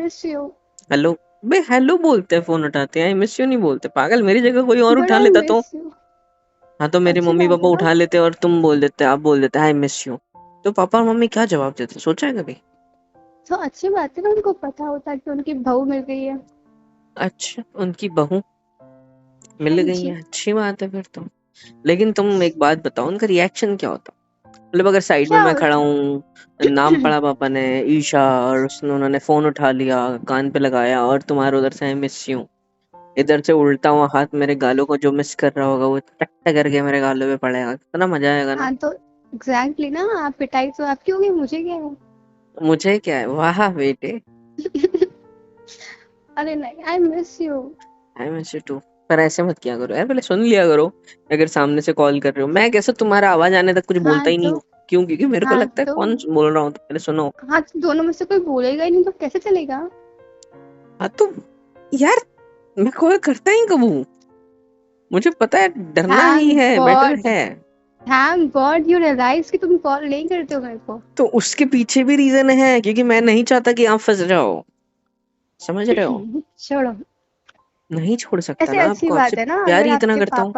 Miss you. Hello बे, hello बोलते हैं फोन उठाते हैं, आई मिस यू नहीं बोलते पागल। मेरी जगह कोई और बट उठा आई लेता तो। Miss you. हाँ तो मेरे अच्छी मम्मी बात पापा है ना। उठा लेते और तुम बोल देते, आप बोल देते आई मिस यू, तो पापा और मम्मी क्या जवाब देते, सोचा है कभी? तो अच्छी बात है ना, उनको पता होता है कि उनकी बहू मिल गई है। अच्छा, उनकी बहू हाँ मिल गई जी। है, अच्छी बात है फिर तो। लेकिन तुम एक बात बताओ, उनका रिएक्शन क्या होता? मतलब अगर साइड में क्या मैं खड़ा होता? हूँ, नाम पढ़ा पापा ने, ईशा, और उसने उन्होंने फोन उठा लिया, कान पे लगाया, और तुम्हारे उधर से आई मिस यू, इधर से उल्टा हुआ हाथ मेरे गालों को जो मिस कर रहा होगा वो टक करके मेरे गालों पे पड़ेगा, कितना मजा आएगा ना। हाँ तो एग्जैक्टली ना, आप पिटाई तो आपकी होगी, मुझे क्या है। मुझे क्या है, वाह बेटे। अरे नहीं, I miss you. I miss you too. पर ऐसे मत किया करो यार, पहले सुन लिया करो। अगर सामने से कॉल कर रहे हो, मैं कैसे तुम्हारा आवाज आने तक कुछ बोलता हाँ ही नहीं तो हूँ। क्यों? क्योंकि मेरे को हाँ लगता है तो कौन बोल रहा हूँ, तो पहले सुनो। हाँ तो दोनों में से कोई बोलेगा ही नहीं तो कैसे चलेगा। हाँ तो यार, मैं कॉल करता ही कब हूँ? मुझे पता है, डरना ही थैंक है, बेटर गॉड। है। थैंक गॉड यू रियलाइज कि तुम कॉल नहीं करते हो मेरे को। तो उसके पीछे भी रीजन है, क्योंकि मैं नहीं चाहता कि आप फंस जाओ, समझ रहे हो? छोड़ो। नहीं छोड़ सकता ऐसे ना अच्छी आपको, आपसे बात है ना, प्यार अगर ही इतना करता हूँ।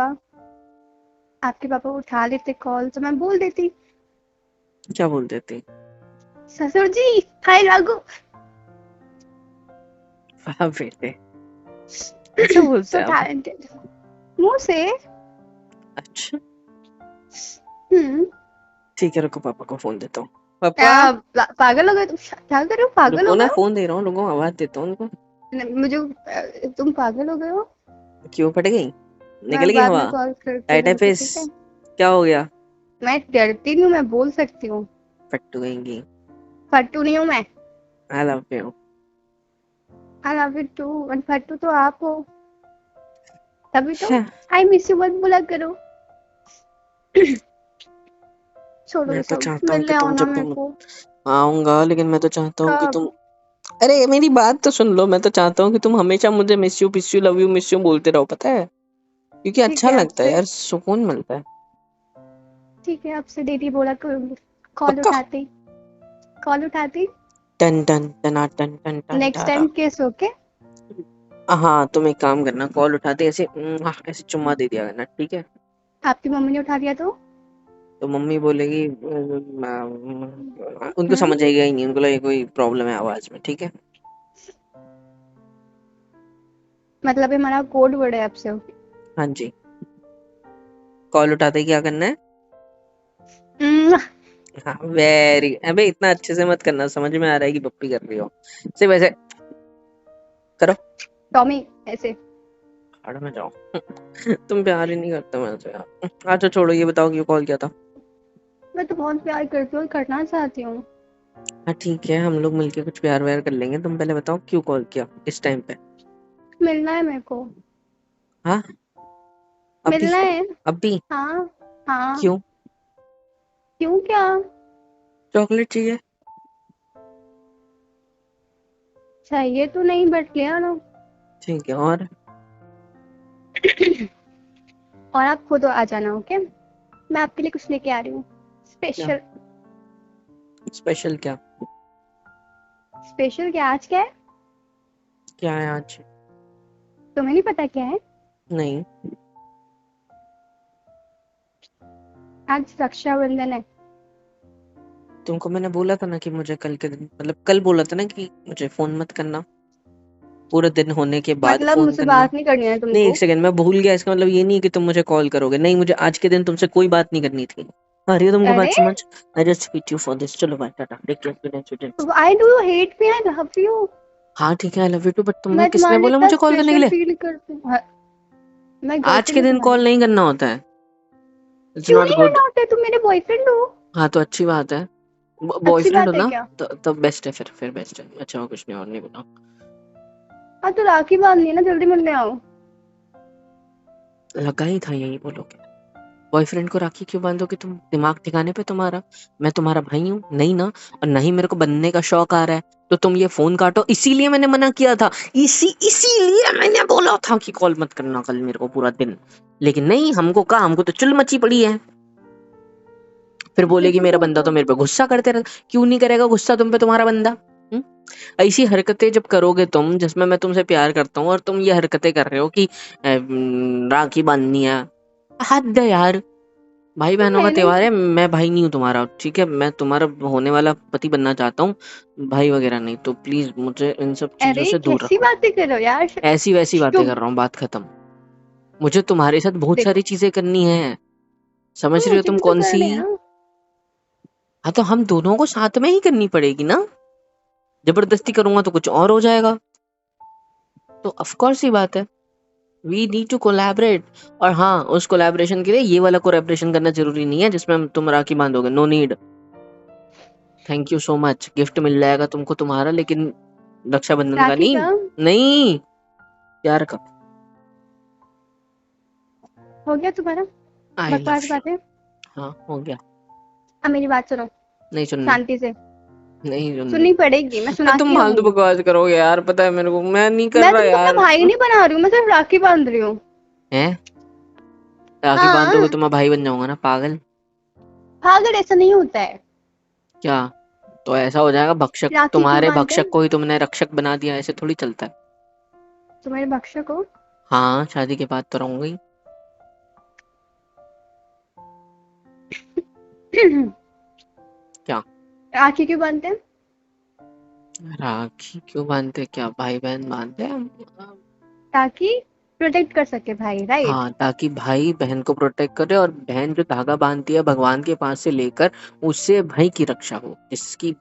आपके पापा उठा लेते कॉल तो मैं बोल देती, क्या बोल देती? ससुर जी, हाय लागू। वाह बेटे, ऐसा बोलते सो हैं आप? टैलेंटेड। मुंह से। अच्छा, हम्म। ठीक है, रुको पापा को फोन देता हूँ। पापा, पागल हो गए तुम? क्या कर रहे हो, पागल रुको हो ना, गए हो? फोन दे रहा हूँ, रुको आवाज देता हूँ उनको। मुझे तुम पागल हो गए हो? क्यों फट गई? निकल मैं गई बाद हवा? में कॉल करती हूँ टाइट है तुमको, फिस? ठीक है? क्या हो गया? मैं डरती नहीं हूँ, मैं बोल सकती हूँ। फट्टू गएंगी। फट्टू नहीं हूँ मैं। I love you. I love you too. और फट्टू तो आप हो, तभी तो। अच्छा, आई मिस यू मत बोला करो। छोड़ो मैं ये तो सब, चाहता हूँ कि मिलने आओ तुम ना जब मेरे भी को। आऊंगा, लेकिन मैं तो चाहता हूँ कि कब? तुम, अरे मेरी बात तो सुन लो, मैं तो चाहता हूँ कि तुम हमेशा मुझे मिस यू, पिस you, love you, miss you बोलते रहो, पता है? क्योंकि ठीक अच्छा है लगता है आपसे, यार, सुकून मिलता है। ठीक है आपसे डेली बोला करूंगी। कॉल पक्का। उठाती, कॉल उठाती। टन टन टना टन टन टन नेक्स्ट टारा। Time case okay. हाँ, तुम एक काम करना, कॉल उठाते ऐसे ऐसे चुम्मा दे दिया करना, ठीक है? आपकी मम्मी ने उठा लिया तो? तो मम्मी बोलेगी उनको समझ आएगा ही नहीं, उनको लगेगा कोई प्रॉब्लम है आवाज में, ठीक है? मतलब ये हमारा कोड वर्ड है आपसे। हाँ जी। कॉल उठाते ही क्या करना है? हम्म, हाँ, वेरी, अबे इतना अच्छे से मत करना, समझ में आ रहा है कि पप्पी कर रही हो, सिर्फ ऐसे करो। टॉमी ऐसे। भाड़ में जाओ। तुम प्यार ही नहीं करते मुझसे यार। अच्छा छोड़ो, ये बताओ क्यों कॉल किया था? मैं तो बहुत प्यार करती हूँ और करना चाहती हूँ। हाँ ठीक है, हम लोग मिलके कुछ प्यार व्यार कर लेंगे, तुम पहले बताओ क्यों कॉल किया इस टाइम पे? मिलना है मेरे को। हाँ, अभी? मिलना है। अभी? हाँ। हाँ। क्यों? क्यों क्या? चॉकलेट चाहिए? चाहिए तो नहीं बट ले आना। ठीक है, और? और आप खुद आ जाना, ओके? मैं आपके लिए कुछ लेके आ रही हूँ, क्या? स्पेशल। स्पेशल क्या? स्पेशल क्या? आज क्या है? क्या है आज? तुम्हें नहीं पता क्या है? नहीं। आज रक्षाबंधन है। तुमको मैंने बोला था ना कि मुझे कल के दिन, मतलब कल बोला था ना कि मुझे फोन मत करना, पूरे दिन होने के बाद मतलब फोन मुझसे करना। बात नहीं करनी है नहीं, एक तुमको? सेकंड, मैं भूल गया, इसका मतलब ये नहीं है कि तुम मुझे कॉल करोगे, नहीं, मुझे आज के दिन तुमसे कोई बात नहीं करनी थी। आ रही है तुमको बात अरे, समझ? I just hate you for this, चलो bye, tata, take care, good night, sweet dreams. I do hate me, I love you. हाँ ठीक है, I love you too, but तुम्हें मैं किसने तुम्हारे लिए बोला इतना मुझे कॉल करने के स्पेशल लिए? फील करती हूँ। मैं आज के गर्लफ्रेंड हूँ दिन कॉल तुम्हारी। नहीं करना होता है, इट्स क्यों नॉट नहीं गुड। करना होता है? तुम मेरे बॉयफ्रेंड हो। हाँ तो अच्छी बात है, अच्छी बॉयफ्रेंड हो बात है ना? क्या? तो बेस्ट है, फिर बेस्ट है, अच्छा हो, कुछ नहीं, और नहीं बताओ। हाँ तो राखी बांधनी है ना, जल्दी मिलने आओ। लगा ही था यही बोलोगे। बॉयफ्रेंड को राखी क्यों बांधोगे तुम, दिमाग ठिकाने पे तुम्हारा? मैं तुम्हारा भाई हूँ नहीं ना? और नहीं मेरे को बनने का शौक आ रहा है, तो तुम ये फोन काटो, इसीलिए मैंने मना किया था, इसीलिए मैंने बोला था कि कॉल मत करना कल मेरे को पूरा दिन। लेकिन नहीं, हमको कहा, हमको तो चुल मची पड़ी है। फिर फिर बोलेगी क्यों मेरा बंदा बोलते तो हो? मेरे पे गुस्सा करते रहता, क्यों नहीं करेगा गुस्सा तुम पे तुम्हारा बंदा? हम्म? ऐसी हरकतें जब करोगे तुम, जिसमें मैं तुमसे प्यार करता हूँ और तुम ये हरकतें कर रहे हो कि राखी बांधनी है, हद है यार। भाई तो बहनों का मैंने त्योहार है, मैं भाई नहीं हूँ तुम्हारा, ठीक है? मैं तुम्हारा होने वाला पति बनना चाहता हूँ, भाई वगैरह नहीं। तो प्लीज मुझे इन सब चीजों अरे से दूर कैसी रखो। बातें कर रहे हो यार। ऐसी वैसी बातें कर शुभ। रहा हूँ, बात खत्म। मुझे तुम्हारे साथ बहुत सारी देखो, चीजें करनी है, समझ तो रही हो मुझे तुम भी तो कौन सी? करना है ना। हाँ तो हम दोनों को साथ में ही करनी पड़ेगी ना। जबरदस्ती करूंगा तो कुछ और हो जाएगा। तो ऑफ कोर्स ही बात है, वी नीड टू कोलैबोरेट। और हाँ, उस कोलैबोरेशन के लिए ये वाला कोलैबोरेशन करना जरूरी नहीं है जिसमें तुम राखी बांधोगे, no need. Thank you so much, gift मिल जाएगा तुमको तुम्हारा, लेकिन रक्षाबंधन का राखी नहीं। का नहीं, प्यार का। हो गया तुम्हारा आई लव बकवास यू। बातें। हाँ हो गया। अब मेरी बात सुनो नहीं सुननी, शांति से। नहीं सुननी। सुननी पड़ेगी, मैं हाँ, तुम सुनाती फालतू रहूंगी। बकवास करोगे यार, पता है मेरे को, मैं नहीं कर मैं रहा तुमको अपना यार। भाई नहीं बना रही हूँ, मैं सिर्फ राखी बांध रही हूँ। हैं? राखी बांधोगे हाँ। तो मैं भाई बन जाऊंगा ना, पागल। पागल, ऐसा नहीं होता है। क्या? तो ऐसा हो जाएगा भक्षक, राखी क्यों तुम्हारे बांधते भक्षक हैं? को ही तुमने रक्षक बना दिया, ऐसे थोड़ी चलता है। तुम्हारे भक्षक हो। हाँ, शादी के बाद तो रहूंगा ही। क्या? राखी क्यों बांधते हैं? राखी क्यों बांधते? क्या भाई बहन बांधते हैं हम? ताकि प्रोटेक्ट कर सके भाई, राइट। हाँ, ताकि भाई बहन को प्रोटेक्ट करे, और बहन जो धागा बांधती है भगवान के पास से लेकर, उससे भाई की रक्षा हो, इसकी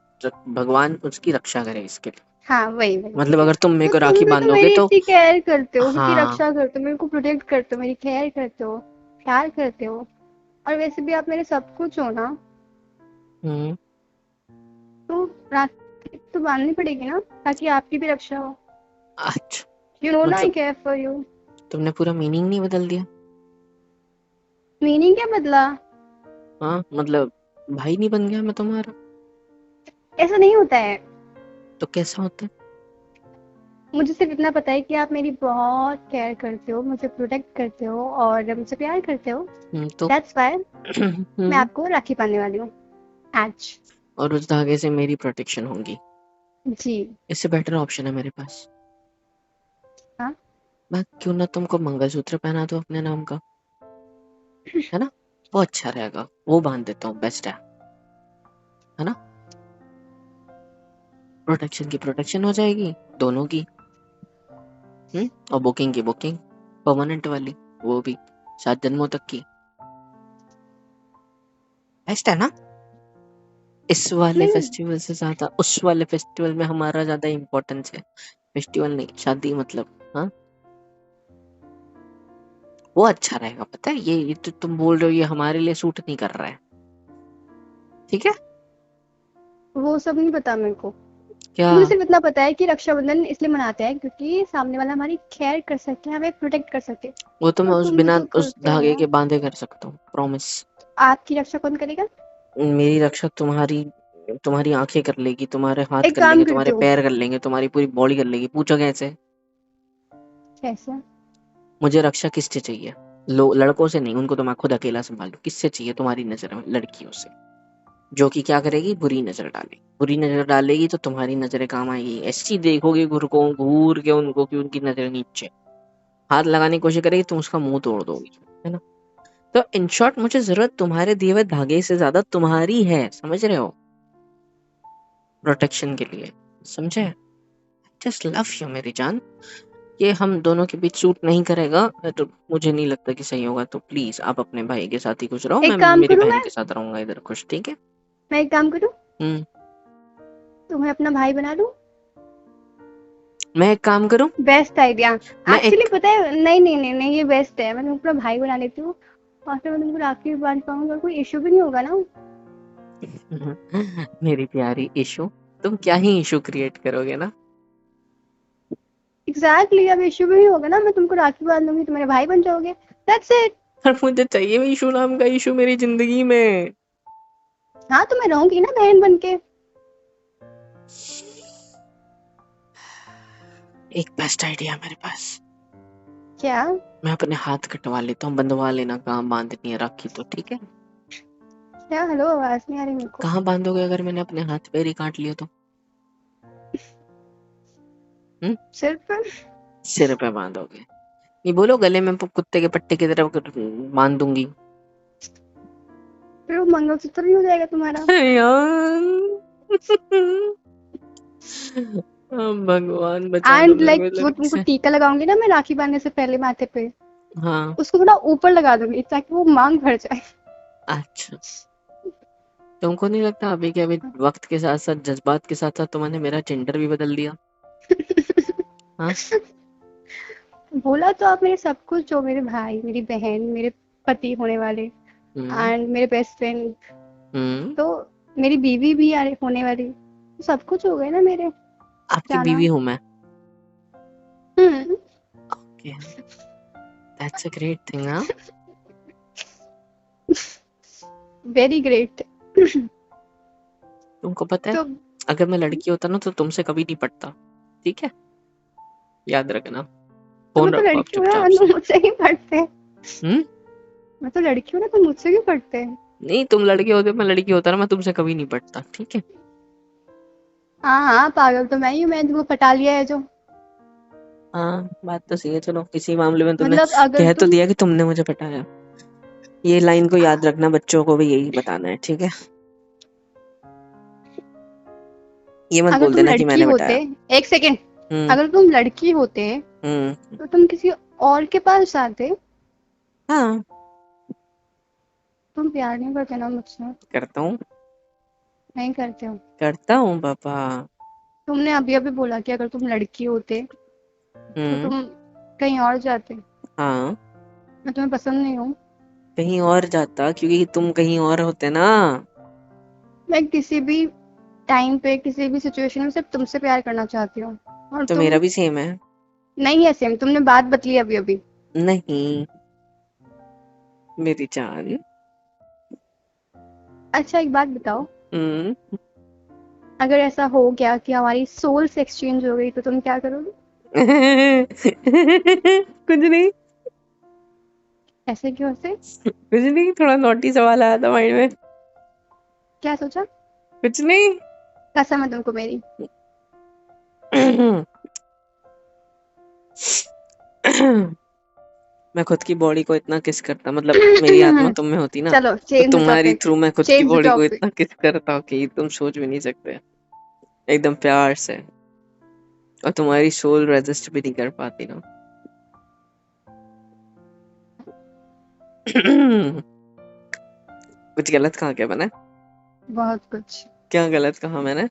भगवान उसकी रक्षा करे इसके लिए। हाँ वही वही मतलब ठीक है। अगर तुम मेरे तो को तुम राखी भी तो बांधोगे मेरी तो। इतनी केयर करते हो, मेरी हाँ। रक्षा करते हो, मेरे को प्रोटेक्ट करते हो, मेरी केयर करते हो, प्यार करते हो। और वैसे भी आप मेरे सब कुछ हो ना। हम्म। तो राखी तो बांधनी पड़ेगी ना, ताकि आपकी भी रक्षा हो। अच्छा। यू नो ना आई मतलब केयर फॉर यू। तुमने पूरा मीनिंग नहीं बदल दिया। मीनिंग क्या बदला? हाँ मतलब, भाई नहीं बन गया मैं तुम्हारा? ऐसा नहीं होता है। तो कैसा होता मुझे सिर्फ इतना पता है कि आप मेरी बहुत केयर करते हो, मुझे प्रोटेक्ट करते हो और मुझसे प्यार करते हो। है? तो दैट्स व्हाई मैं हम्म। आपको राखी बांधने वाली हूँ आज। और उस धागे से मेरी प्रोटेक्शन होगी। जी। इससे बेटर ऑप्शन है मेरे पास। हाँ। मैं क्यों ना तुमको मंगलसूत्र पहना दो अपने नाम का, है ना? वो अच्छा रहेगा, वो बांध देता हूँ, बेस्ट है ना? प्रोटेक्शन की प्रोटेक्शन हो जाएगी दोनों की। और बुकिंग की बुकिंग, परमानेंट वाली, वो भी 7 जन्मों तक की। बेस्ट है ना? इस वाले नहीं। फेस्टिवल से ज्यादा उस वाले फेस्टिवल में हमारा ज्यादा इम्पोर्टेंस है। फेस्टिवल नहीं, शादी मतलब। हाँ, वो अच्छा रहेगा। पता है, ये तो तुम बोल रहे हो, ये हमारे लिए सूट नहीं कर रहा है। ठीक है। वो सब नहीं पता मेरे को। क्या? मुझे सिर्फ इतना पता है कि रक्षाबंधन इसलिए मनाते हैं क्योंकि सामने वाला हमारी केयर कर सके, हमें प्रोटेक्ट कर सके। वो तो मैं और उस तुम भी बिना तो उस करते हो धागे ना। के बांधे कर सकता हूँ, प्रॉमिस। आपकी रक्षा कौन करेगा? मेरी रक्षा तुम्हारी, तुम्हारी आंखें कर लेगी, तुम्हारे हाथ एक कर काम लेंगे, करती तुम्हारे हूँ। पैर कर लेंगे, तुम्हारी पूरी बॉडी कर लेगी। पूछो कैसे? कैसे? मुझे रक्षा किससे चाहिए? लड़कों से नहीं, उनको तो मैं खुद अकेला संभालू। किससे चाहिए तुम्हारी नजर में? लड़कियों से, जो कि क्या करेगी? बुरी नजर डालेगी। बुरी नजर डालेगी तो तुम्हारी नजरें काम आएगी, ऐसी देखोगे घूर को, घूर के उनको कि उनकी नजर नीचे। हाथ लगाने की कोशिश करेगी, तुम उसका मुंह तोड़ दोगी, है ना? तो इन शॉर्ट, मुझे जरूरत तुम्हारे दिए हुए धागे से ज्यादा तुम्हारी है, समझ रहे हो? प्रोटेक्शन के लिए, समझे? जस्ट लव यू मेरी जान। ये हम दोनों के बीच सूट नहीं करेगा, तो मुझे नहीं लगता कि सही होगा। तो प्लीज आप अपने भाई के साथ ही खुश रहो, मैं एक काम मेरी करूँ बहन मैं के साथ रहूंगा इधर खुश, ठीक है? मैं एक काम करूँ, हम्म। तुम्हें अपना भाई बना लूँ। मैं एक काम करूं। Best idea. मैं एक्चुअली एक पता है, नहीं नहीं नहीं नहीं, ये बेस्ट है। मैं तुमको अपना भाई बना लेती हूँ और फिर मैं तुमको राखी भी बांध पाऊंगा, कोई इशू भी नहीं होगा ना। मेरी प्यारी इशू, तुम क्या ही इशू क्रिएट करोगे ना। एग्जैक्टली, अब इशू भी नहीं होगा ना, मैं तुमको राखी बांध दूंगी, तुम्हारे भाई बन जाओगे। That's it. पर मुझे चाहिए भी इशू नाम का इशू मेरी जिंदगी में। हाँ तो मैं रहूंगी ना बहन बन के। एक बेस्ट आइडिया मेरे पास। क्या? मैं अपने हाथ कटवा लेता हूँ, बंधवा लेना, कहाँ बांधनी है राखी तो, ठीक है? क्या? हेलो, आवाज नहीं आ रही मेरे को। कहाँ बांधोगे अगर मैंने अपने हाथ पैर ही काट लिया तो? हम्म, सिर पे? सिर पे बांधोगे? ये बोलो गले में कुत्ते के पट्टे की तरह बांध दूंगी। फिर वो मंगलसूत्र नहीं हो जाएगा तुम्हारा? यार भगवान बचा लो एंड मेरे को लाइक इस वो लड़की तुमको से। टीका लगाऊंगी ना मैं राखी बांधने से पहले माथे पे, हाँ। उसको थोड़ा ऊपर लगा दूंगी ताकि वो मांग भर जाए। अच्छा, तुमको नहीं लगता अभी के अभी वक्त के साथ साथ जज्बात के साथ साथ तुमने मेरा जेंडर भी बदल दिया? हाँ। बोला तो आप मेरे सब कुछ हो, मेरे भाई, मेरी बहन, मेरे पति होने वाले, हम्म। एंड मेरे बेस्ट फ्रेंड, हम्म। तो मेरी बीवी भी होने वाली, तो सब कुछ हो गए ना मेरे। आपकी जाना। बीवी हूँ मैं। Hmm. Okay, that's a great thing. हाँ। Very great. तुमको पता है, तो अगर मैं लड़की होता ना तो तुमसे कभी नहीं पटता। ठीक है, याद रखना। मैं फोन तो रखो आप लड़की हूँ चुपचाप ना, से। तुम मुझसे ही पढ़ते हैं। हम्म। मैं तो लड़की हूँ ना, तुम मुझसे क्यों पढ़ते हैं? नहीं, तुम लड़के होते, मैं लड़की होता ना, मैं तुमसे कभी नहीं पटता। ठीक है। हाँ हाँ, पागल तो मैं ही हूँ, मैंने तुमको पटा लिया है जो। हाँ, बात तो सही है। चलो, इसी मामले में तुमने मतलब अगर कह तो तुम दिया कि तुमने मुझे पटाया। ये लाइन को याद रखना, बच्चों को भी यही बताना है। ठीक है, ये मत अगर बोल तुम देना कि लड़की मैंने होते, बताया। एक सेकेंड, हम्म। अगर तुम लड़की होते हम्म। तो तुम किसी और के पास जाते? हाँ, तुम प्यार नहीं करते ना मुझसे? करता हूँ। नहीं करते हो? करता हूँ पापा। तुमने अभी अभी बोला कि अगर तुम लड़की होते तो हम्म। तुम कहीं और जाते। हाँ, मैं तुम्हें पसंद नहीं हूँ। कहीं और जाता क्योंकि तुम कहीं और होते ना। मैं किसी भी टाइम पे किसी भी सिचुएशन में सिर्फ तुमसे प्यार करना चाहती हूँ, और तो मेरा तुम भी सेम है। नहीं है सेम। तुमने बात बदली अभी अभी। नहीं, मेरी जान। अच्छा एक बात बताओ, हम्म। अगर ऐसा हो गया कि हमारी सोल्स एक्सचेंज हो गई तो तुम क्या करोगे? कुछ नहीं। ऐसे क्यों से? कुछ नहीं, थोड़ा नॉटी सवाल आया था माइंड में। क्या सोचा? कुछ नहीं। कसम है तुमको मेरी। मैं खुद की बॉडी को इतना किस करता, मतलब मेरी आत्मा तुम में होती ना, चलो तो चेंज द तुम्हारी टॉपिक। थ्रू मैं खुद की चेंज द बॉडी को टॉपिक। इतना किस करता कि तुम सोच भी नहीं सकते। एकदम प्यार से। और तुम्हारी सोल रेजिस्ट भी नहीं कर पाती ना। कुछ गलत कहा क्या मैंने? बहुत कुछ। क्या गलत कहा मैंने?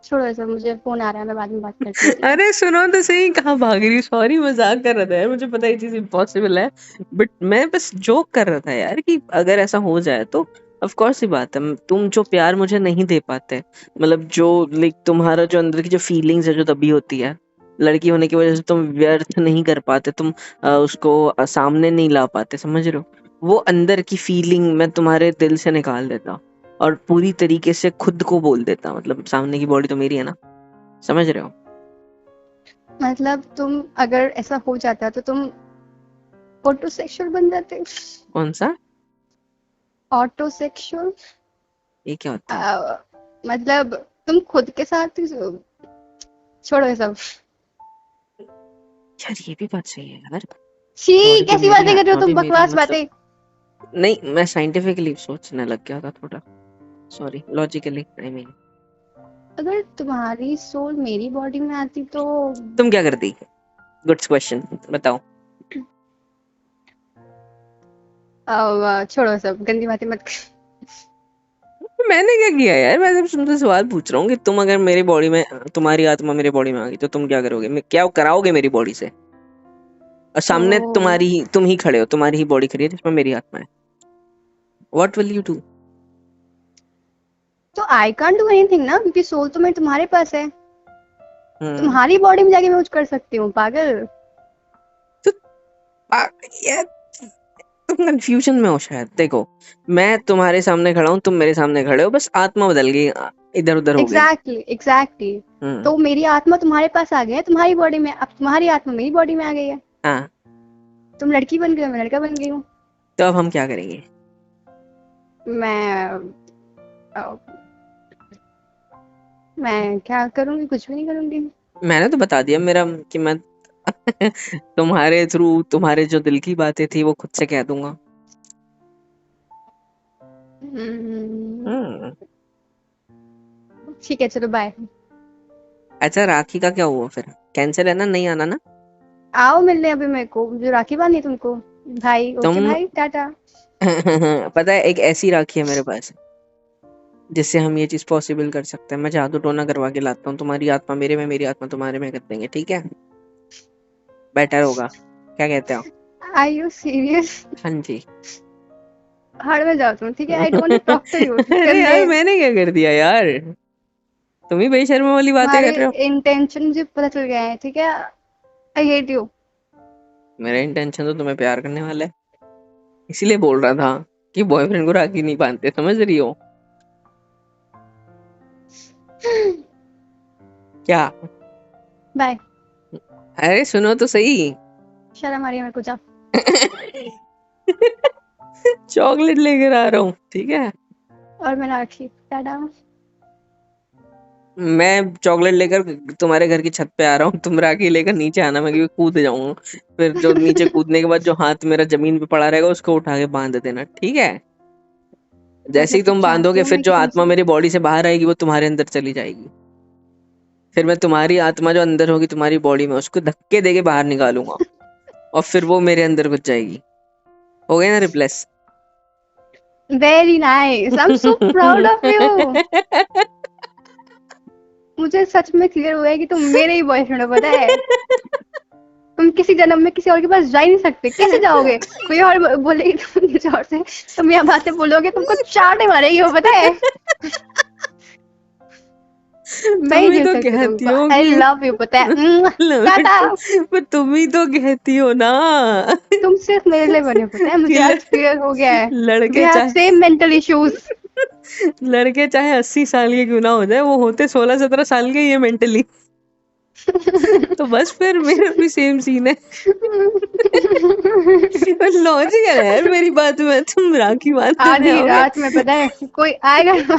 छोड़ो ऐसा, मुझे फोन आ रहा है, मैं बाद में बात करती हूँ, ठीक है? अरे सुनो तो सही, कहाँ भाग रही? सॉरी, मजाक कर रहा था यार, मुझे पता है ये चीज इम्पॉसिबल है। बट मैं बस जोक कर रहा था यार कि अगर ऐसा हो जाए तो ऑफ कोर्स ही बात है, तुम जो प्यार मुझे नहीं दे पाते, मतलब जो लाइक तुम्हारा जो अंदर की जो फीलिंग्स है जो तभी होती है, लड़की होने की वजह से तुम व्यर्थ नहीं कर पाते, तुम उसको सामने नहीं ला पाते, समझ रहे हो? वो अंदर की फीलिंग मैं तुम्हारे दिल से निकाल देता और पूरी तरीके से खुद को बोल देता, मतलब सामने की बॉडी तो मेरी है ना, समझ रहे हो? मतलब तुम, अगर ऐसा हो जाता तो तुम ऑटोसेक्सुअल बन जाते? कौन सा? ऑटोसेक्सुअल? ये क्या होता है? मतलब तुम खुद के साथ ही छोड़ो ये सब। यार ये भी बात सही है यार। छी, बॉडी भी कैसी मेरी, बातें कर रहे हो आत्मा तुम, भी मेरी, बकवास मतलब बातें। नहीं, मैं साइंटिफिकली सोचने लग गया था थोड़ा। Sorry, logically I mean. अगर तुम्हारी सोल मेरी बॉडी में आती तो तुम क्या करती? गुड क्वेश्चन, बताओ। छोड़ो सब गंदी बातें मत मैंने क्या किया यार? मैं सिर्फ तुमसे सवाल पूछ रहा हूँ कि तुम अगर मेरी बॉडी में, तुम्हारी आत्मा मेरी बॉडी में आ गई तो तुम क्या करोगे? क्या कराओगे मेरी बॉडी से? और तो सामने तुम ही खड़े हो, तुम्हारी ही बॉडी खड़ी है जिसमें मेरी आत्मा है। What will you do? I can't do anything ना, क्योंकि सोल तो मेरी तुम्हारे पास है। हम्म। तुम्हारी बॉडी में जाके मैं कुछ कर सकती हूँ, पागल। तो यार, तुम कंफ्यूजन में हो शायद। देखो, मैं तुम्हारे सामने खड़ा हूँ, तुम मेरे सामने खड़े हो, बस आत्मा बदल गई, इधर उधर हो गई। Exactly exactly. हम्म। तो मेरी आत्मा तुम्हारे पास आ गई है, तुम्हारी बॉडी में, अब तुम्हारी आत्मा मेरी बॉडी में आ गई है। हाँ। तुम लड़की बन गई हो, मैं लड़का बन गई हूँ। तो अब हम क्या करेंगे? मैं मैं क्या करूंगी? कुछ भी नहीं करूंगी। मैंने तो बता दिया मेरा कि मैं तुम्हारे थ्रू तुम्हारे जो दिल की बातें थी वो खुद से कह दूंगा। हम्म। ठीक है, चलो बाय। अच्छा, राखी का क्या हुआ फिर? कैंसिल है ना? नहीं आना ना? आओ मिलने अभी मेरे को, जो राखी बांधी है तुमको। भाई ओके तुम भाई, टाटा। पता है, एक ऐसी राखी है मेरे पास जिससे हम ये चीज पॉसिबल कर सकते हैं। मैं जादू टोना करवा के लाता हूँ, तुम्हारी आत्मा मेरे में, मेरी आत्मा तुम्हारे में कर देंगे, ठीक है? बेटर होगा, क्या कहते हो? Are you serious? हाँ जी। हड़ में जाओ तुम, ठीक है? I don't talk to you अरे गंदे। यार, मैंने क्या कर दिया यार? तुम ही बेशर्मा वाली बातें तुम्हारे कर रहे हो। इंटेंशन मुझे पता चल गया है, ठीक है? I hate you. मेरा इंटेंशन तो तुम्हें प्यार करने वाला है, इसीलिए बोल रहा था कि बॉयफ्रेंड को राखी नहीं बांधते, समझ रही हो क्या? बाय। अरे सुनो तो सही। शर्म आ रही है मेरे को, जा। चॉकलेट लेकर आ रहा हूँ, ठीक है? और मैं राखी, टाटा। मैं चॉकलेट लेकर तुम्हारे घर की छत पे आ रहा हूँ, तुम राखी लेकर नीचे आना, मैं क्योंकि कूद जाऊंगा। फिर जो नीचे कूदने के बाद जो हाथ मेरा जमीन पे पड़ा रहेगा उसको उठा के बांध देना, ठीक है? जैसे ही मतलब तुम चाहती बांधोगे हूँ फिर मैं कि जो आत्मा तुमसे। मेरी बॉडी से बाहर आएगी वो तुम्हारे अंदर चली जाएगी। फिर मैं तुम्हारी आत्मा जो अंदर होगी तुम्हारी बॉडी में उसको धक्के देके बाहर निकालूंगा और फिर वो मेरे अंदर घुस जाएगी। हो गया ना replace? Very nice, I am so proud of you. मुझे सच में क्लियर हुआ है कि तुम मेरे ही बॉयफ्रेंड हो, पता है? तुम किसी जन्म में किसी और के पास जा ही नहीं सकते। कैसे जाओगे? कोई और बोलेगी तुम किसी और से, तुम यहाँ बातें बोलोगे, तुमको चाटे मारेगी वो, पता है? मैं तुम ही ही झेल तो सकती हूँ कहती तुमको। हो आई कि लव यू, पता है? टाटा। पर तुम ही तो कहती हो ना तुम सिर्फ मेरे लिए बने हो, पता है? कि मुझे आज क्लियर हो गया है। वी लड़के हैव चाहे सेम मेंटल इश्यूज। लड़के चाहे 80 साल के क्यों ना हो जाए, वो होते 16-17 साल के ही है मेंटली। तो बस फिर मेरा भी सेम सीन है। लॉजिकल है यार मेरी बात में, तुम राखी बांध देने आधी आओगे। रात में, पता है, कोई आएगा।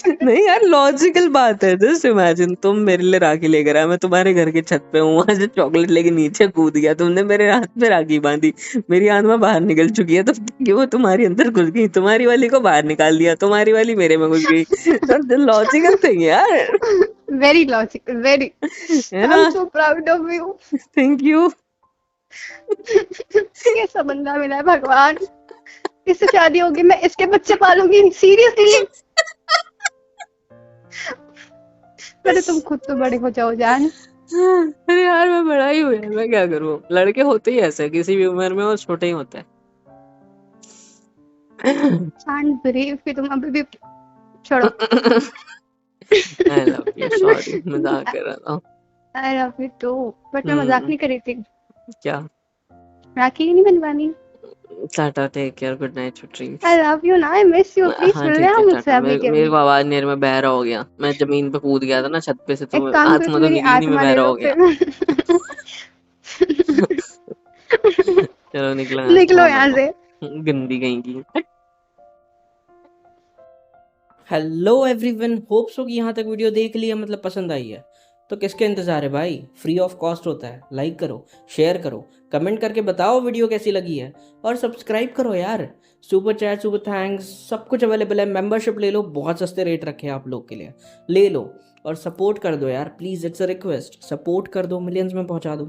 नहीं यार, लॉजिकल बात है। जस्ट इमेजिन तुम मेरे लिए राखी लेकर आए, मैं तुम्हारे घर की छत पे हूँ, वहां से चॉकलेट लेके नीचे कूद गया, तुमने मेरे हाथ पे राखी बांधी, मेरी आत्मा बाहर निकल चुकी है, तो कि वो तुम्हारी अंदर घुस गई, तुम्हारी वाली को बाहर निकाल दिया, तुम्हारी वाली मेरे में घुस गई। लॉजिकल थिंग यार, वेरी लॉजिकल, वेरी। है आई ना? Am so proud of you. Thank you. कैसा बंदा मिला है भगवान। इससे शादी होगी, मैं इसके बच्चे पालूंगी, सीरियसली। पहले तुम खुद तो बड़े हो जाओ जान। अरे यार, मैं बड़ा ही हूँ यार, मैं क्या करूँ? लड़के होते ही ऐसे, किसी भी उम्र में वो छोटे ही होते हैं। कांट बिलीव कि तुम अभी भी। छोड़ो। आई लव यू, सॉरी, मजाक कर रहा था। I love you too. But मैं मजाक नहीं कर रही थी। क्या? राखी ही नहीं बनवानी। Tata, take care, good night, sweet dreams. I love you ना, आई मिस यू, प्लीज हाँ मिल ठीक लेना है, मुझसे टाटा। अभी मेरे के मेरे अभी। को आवाज नहीं आ रही, मैं बहरा हो गया, मैं जमीन पे कूद गया था ना छत पे से, एक तो काम करो, आत्मा तुम तो मेरी निकली नहीं, मैं आत्मा ले बहरा लो हो गया। फिर। चलो, निकलो यहाँ से, निकलो मत यहाँ लो, से। गंदी कहीं की। हेलो एवरीवन, होप सो कि यहाँ तक वीडियो देख लिया, मतलब पसंद आई है। तो किसके इंतजार है भाई, फ्री ऑफ कॉस्ट होता है। लाइक करो, शेयर करो, कमेंट करके बताओ वीडियो कैसी लगी है, और सब्सक्राइब करो यार। सुपर चैट, सुपर थैंक्स, सब कुछ अवेलेबल है। मेंबरशिप ले लो, बहुत सस्ते रेट रखे हैं आप लोग के लिए, ले लो और सपोर्ट कर दो यार, please, it's a request, support कर दो, मिलियंस में पहुंचा दो।